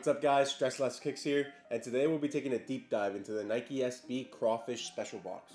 What's up guys, Stress Less Kicks here, and today we'll be taking a deep dive into the Nike SB Crawfish Special Box.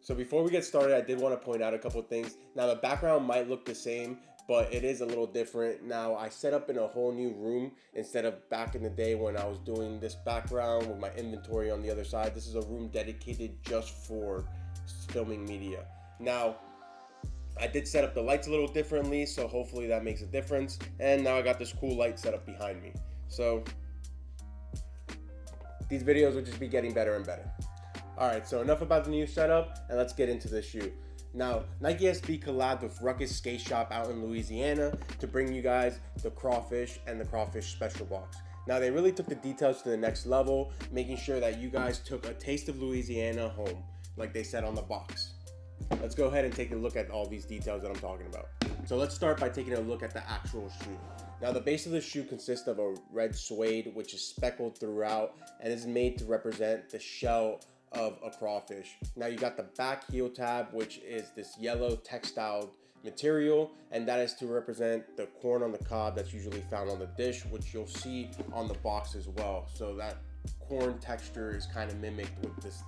So before we get started, I did want to point out a couple things. Now the background might look the same, but it is a little different. Now I set up in a whole new room instead of back in the day when I was doing this background with my inventory on the other side. This is a room dedicated just for filming media. Now I did set up the lights a little differently, so hopefully that makes a difference. And now I got this cool light set up behind me. So these videos will just be getting better and better. Alright, so enough about the new setup, and let's get into the shoe. Now, Nike SB collabed with Ruckus Skate Shop out in Louisiana to bring you guys the Crawfish and the Crawfish Special Box. Now, they really took the details to the next level, making sure that you guys took a taste of Louisiana home, like they said on the box. Let's go ahead and take a look at all these details that I'm talking about. So let's start by taking a look at the actual shoe. Now, the base of the shoe consists of a red suede, which is speckled throughout and is made to represent the shell of a crawfish. Now you got the back heel tab, which is this yellow textile material, and that is to represent the corn on the cob that's usually found on the dish, which you'll see on the box as well. So that corn texture is kind of mimicked with this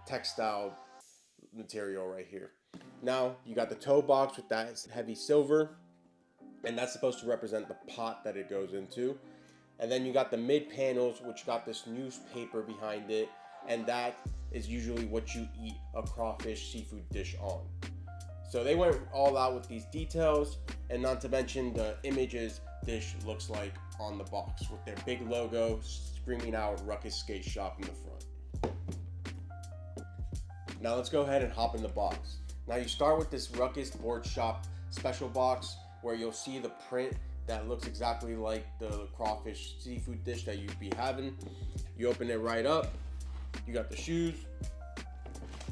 textile material right here. Now you got the toe box with that heavy silver, and that's supposed to represent the pot that it goes into. And then you got the mid panels, which got this newspaper behind it, and that is usually what you eat a crawfish seafood dish on. So they went all out with these details, and not to mention the images dish looks like on the box with their big logo screaming out Ruckus Skate Shop in the front. Now let's go ahead and hop in the box. Now you start with this Ruckus Board Shop Special Box where you'll see the print that looks exactly like the crawfish seafood dish that you'd be having. You open it right up. You got the shoes,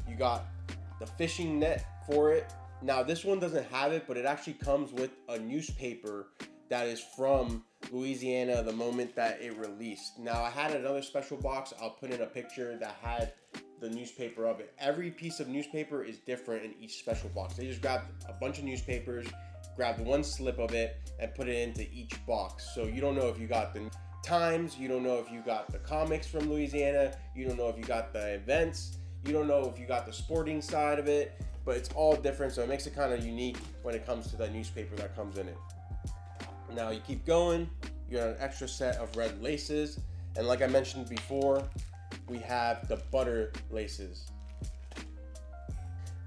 you got the fishing net for it. Now this one doesn't have it, but it actually comes with a newspaper that is from Louisiana the moment that it released. Now I had another special box, I'll put in a picture that had the newspaper of it. Every piece of newspaper is different in each special box. They just grabbed a bunch of newspapers, grabbed one slip of it, and put it into each box. So you don't know if you got the Times, you don't know if you got the comics from Louisiana, you don't know if you got the events, you don't know if you got the sporting side of it, but it's all different, so it makes it kind of unique when it comes to the newspaper that comes in it. Now you keep going, you got an extra set of red laces, and like I mentioned before, we have the butter laces.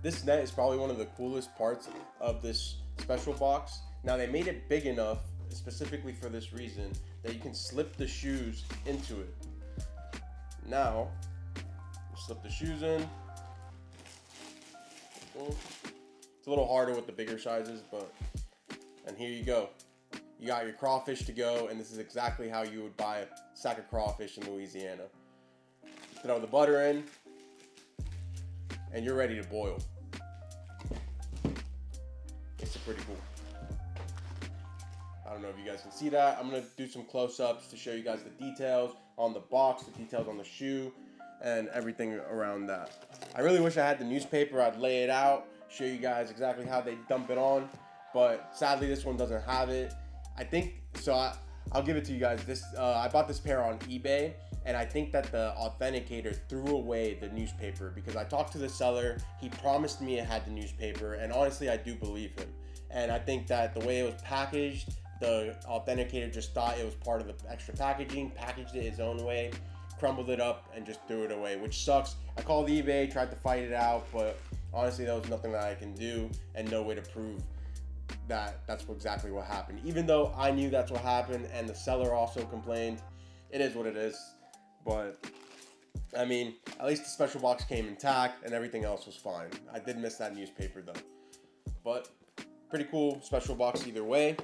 This net is probably one of the coolest parts of this special box. Now they made it big enough specifically for this reason that you can slip the shoes into it. Now you slip the shoes in. It's a little harder with the bigger sizes, but and here you go. You got your crawfish to go, and this is exactly how you would buy a sack of crawfish in Louisiana. Throw the butter in, and you're ready to boil. It's pretty cool. I don't know if you guys can see that. I'm going to do some close-ups to show you guys the details on the box, the details on the shoe, and everything around that. I really wish I had the newspaper. I'd lay it out, show you guys exactly how they dump it on, but sadly this one doesn't have it. I think, so I'll give it to you guys. I bought this pair on eBay, and I think that the authenticator threw away the newspaper because I talked to the seller. He promised me it had the newspaper, and honestly, I do believe him. And I think that the way it was packaged, the authenticator just thought it was part of the extra packaging, packaged it his own way, crumbled it up, and just threw it away, which sucks. I called eBay, tried to fight it out, but honestly, there was nothing that I can do and no way to prove that that's exactly what happened. Even though I knew that's what happened and the seller also complained, it is what it is. But I mean, at least the special box came intact and everything else was fine. I did miss that newspaper though. But pretty cool special box either way.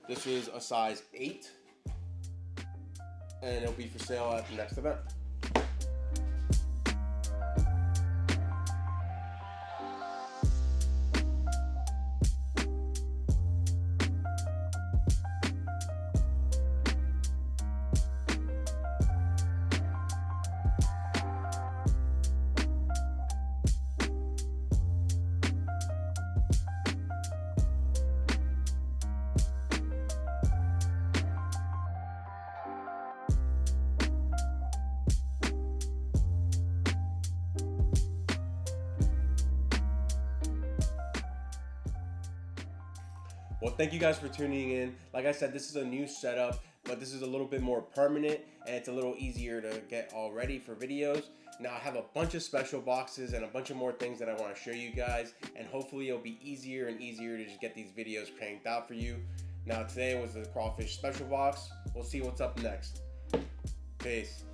This is a size 8. And it'll be for sale at the next event. Well, thank you guys for tuning in. Like I said, this is a new setup, but this is a little bit more permanent and it's a little easier to get all ready for videos. Now I have a bunch of special boxes and a bunch of more things that I want to show you guys, and hopefully it'll be easier and easier to just get these videos cranked out for you. Now today was the crawfish special box. We'll see what's up next. Peace.